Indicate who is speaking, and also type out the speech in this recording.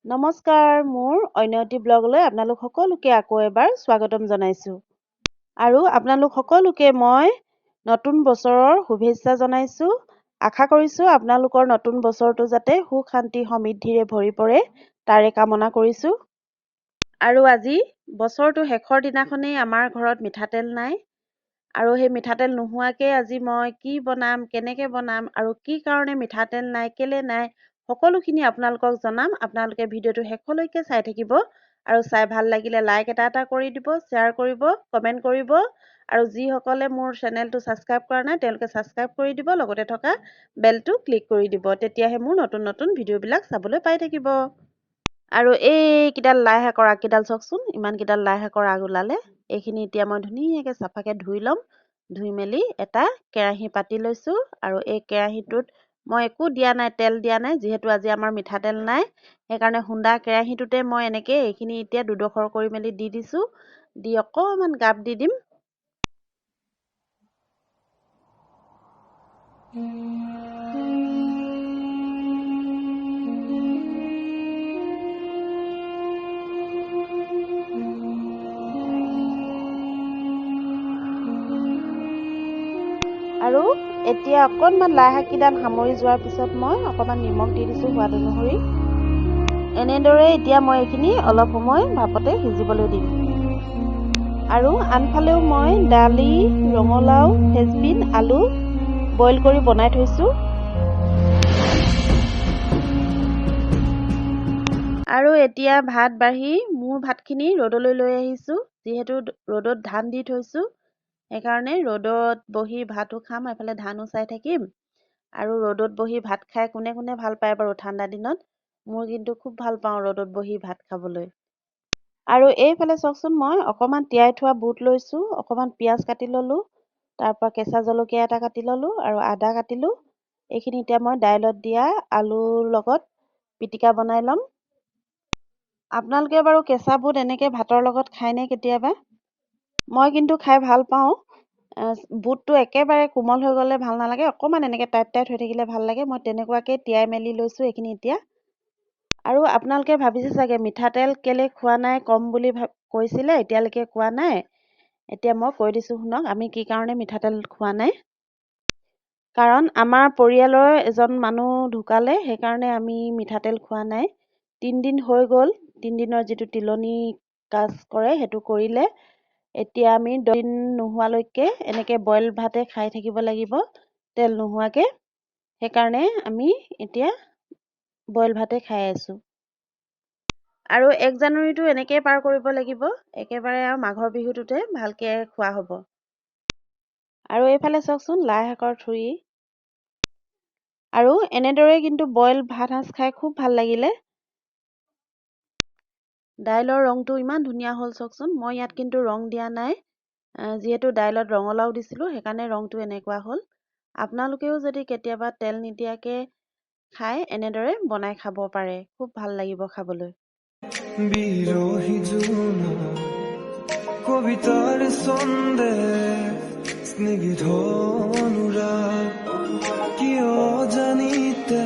Speaker 1: নমস্কাৰ, মোৰ অন্যটি ব্লগলৈ আপোনালোক সকলোকে আকৌ এবাৰ স্বাগতম জনাইছোঁ। আৰু আপোনালোক সকলোকে মই নতুন বছৰৰ শুভেচ্ছা জনাইছোঁ। আশা কৰিছোঁ আপোনালোকৰ নতুন বছৰটো যাতে সুখ শান্তি সমৃদ্ধিৰে ভৰি পৰে তাৰে কামনা কৰিছোঁ। আৰু আজি বছৰটো শেষৰ দিনাখনেই আমাৰ ঘৰত মিঠাতেল নাই। আৰু সেই মিঠাতেল নোহোৱাকৈ আজি মই কি বনাম, কেনেকৈ বনাম আৰু কি কাৰণে মিঠাতেল নাই, কেলে নাই, সকলোখিনি আপোনালোকক জনাম। আপোনালোকে ভিডিঅ'টো শেষলৈকে চাই থাকিব আৰু চাই ভাল লাগিলে লাইক এটা কৰি দিব, শ্বেয়াৰ কৰিব, কমেণ্ট কৰিব আৰু যিসকলে মোৰ চেনেলটো ছাবস্ক্ৰাইব কৰা নাই তেওঁলোকে ছাবস্ক্ৰাইব কৰি দিব, লগতে থকা বেলটো ক্লিক কৰি দিব। তেতিয়াহে মোৰ নতুন নতুন ভিডিঅ'বিলাক চাবলৈ পাই থাকিব। আৰু এইকেইডাল লাই শাকৰ আগকেইডাল চাওকচোন, ইমানকেইডাল লাই শাকৰ আগ ওলালে। এইখিনি এতিয়া মই ধুনীয়াকৈ চাফাকৈ ধুই ল'ম। ধুই মেলি এটা কেৰাহী পাতি লৈছোঁ আৰু এই কেৰাহীটোত মই একো দিয়া নাই, তেল দিয়া নাই, যিহেতু আজি আমাৰ মিঠাতেল নাই। সেইকাৰণে হুন্দা কেৰাহীটোতে মই এনেকৈ এইখিনি এতিয়া দুডোখৰ কৰি মেলি দি দিছোঁ। দি অকণমান গাপ দি দিম। আৰু এতিয়া অকণমান লাই শাককেইডাল সামৰি যোৱাৰ পিছত মই অকণমান নিমখ দি দিছোঁ সোৱাদ অনুসৰি। এনেদৰে এতিয়া মই এইখিনি অলপ সময় ভাপতে সিজিবলৈ দিম। আৰু আনফালেও মই দালি, ৰঙালাও, ফ্ৰেঞ্চবিন, আলু বইল কৰি বনাই থৈছোঁ। আৰু এতিয়া ভাত বাঢ়ি মোৰ ভাতখিনি ৰ'দলৈ লৈ আহিছোঁ। যিহেতু ৰ'দত ধান দি থৈছোঁ, সেইকাৰণে ৰ'দত বহি ভাতো খাম, এফালে ধানো চাই থাকিম। আৰু ৰ'দত বহি ভাত খাই কোনে কোনে ভাল পায় বাৰু ঠাণ্ডা দিনত? মোৰ কিন্তু খুব ভাল পাওঁ ৰ'দত বহি ভাত খাবলৈ। আৰু এইফালে চাওকচোন, মই অকণমান তিয়াই থোৱা বুট লৈছোঁ, অকণমান পিঁয়াজ কাটি ল'লোঁ, তাৰপৰা কেঁচা জলকীয়া এটা কাটি ল'লোঁ আৰু আদা কাটিলোঁ। এইখিনি এতিয়া মই দাইলত দিয়া আলুৰ লগত পিটিকা বনাই ল'ম। আপোনালোকে বাৰু কেঁচা বুট এনেকৈ ভাতৰ লগত খায়নে কেতিয়াবা? মই কিন্তু খাই ভাল পাওঁ। বুটটো একেবাৰে কোমল হৈ গ'লে ভাল নালাগে, অকণমান এনেকৈ টাইট টাইট হৈ থাকিলে ভাল লাগে। মই তেনেকুৱাকৈ তিয়াই মেলি লৈছোঁ এইখিনি এতিয়া। আৰু আপোনালোকে ভাবিছে চাগে মিঠাতেল কেলৈ খোৱা নাই, কম বুলি কৈছিলে, এতিয়ালৈকে কোৱা নাই। এতিয়া মই কৈ দিছোঁ শুনক, আমি কি কাৰণে মিঠাতেল খোৱা নাই। কাৰণ আমাৰ পৰিয়ালৰ এজন মানুহ ঢুকালে, সেইকাৰণে আমি মিঠাতেল খোৱা নাই। 3 দিন হৈ গ'ল, 3 দিনৰ যিটো তিলনি কাজ কৰে সেইটো কৰিলে। এতিয়া আমি 10 দিন নোহোৱালৈকে এনেকৈ বইল ভাতে খাই থাকিব লাগিব, তেল নোহোৱাকৈ। সেইকাৰণে আমি এতিয়া বইল ভাতে খাই আছোঁ। আৰু 1 জানুৱাৰীটো এনেকৈ পাৰ কৰিব লাগিব, একেবাৰে আৰু মাঘৰ বিহুটোতে ভালকৈ খোৱা হ'ব। আৰু এইফালে চাওকচোন লাই শাকৰ থুৰি। আৰু এনেদৰে কিন্তু বইল ভাত সাঁজ খাই খুব ভাল লাগিলে। দাইলৰ ৰংটো ইমান ধুনীয়া হ'ল চাওকচোন। মই ইয়াত কিন্তু ৰং দিয়া নাই, যিহেতু দাইলত ৰঙালাও দিছিলোঁ, সেইকাৰণে ৰংটো এনেকুৱা হ'ল। আপোনালোকেও যদি কেতিয়াবা তেল নিদিয়াকৈ খাই এনেদৰে বনাই খাব পাৰে, খুব ভাল লাগিব খাবলৈ। বিৰহী জোনা কবিতাৰ সন্দেহ স্নিগ্ধ অনুৰাগ কিয় জানিতে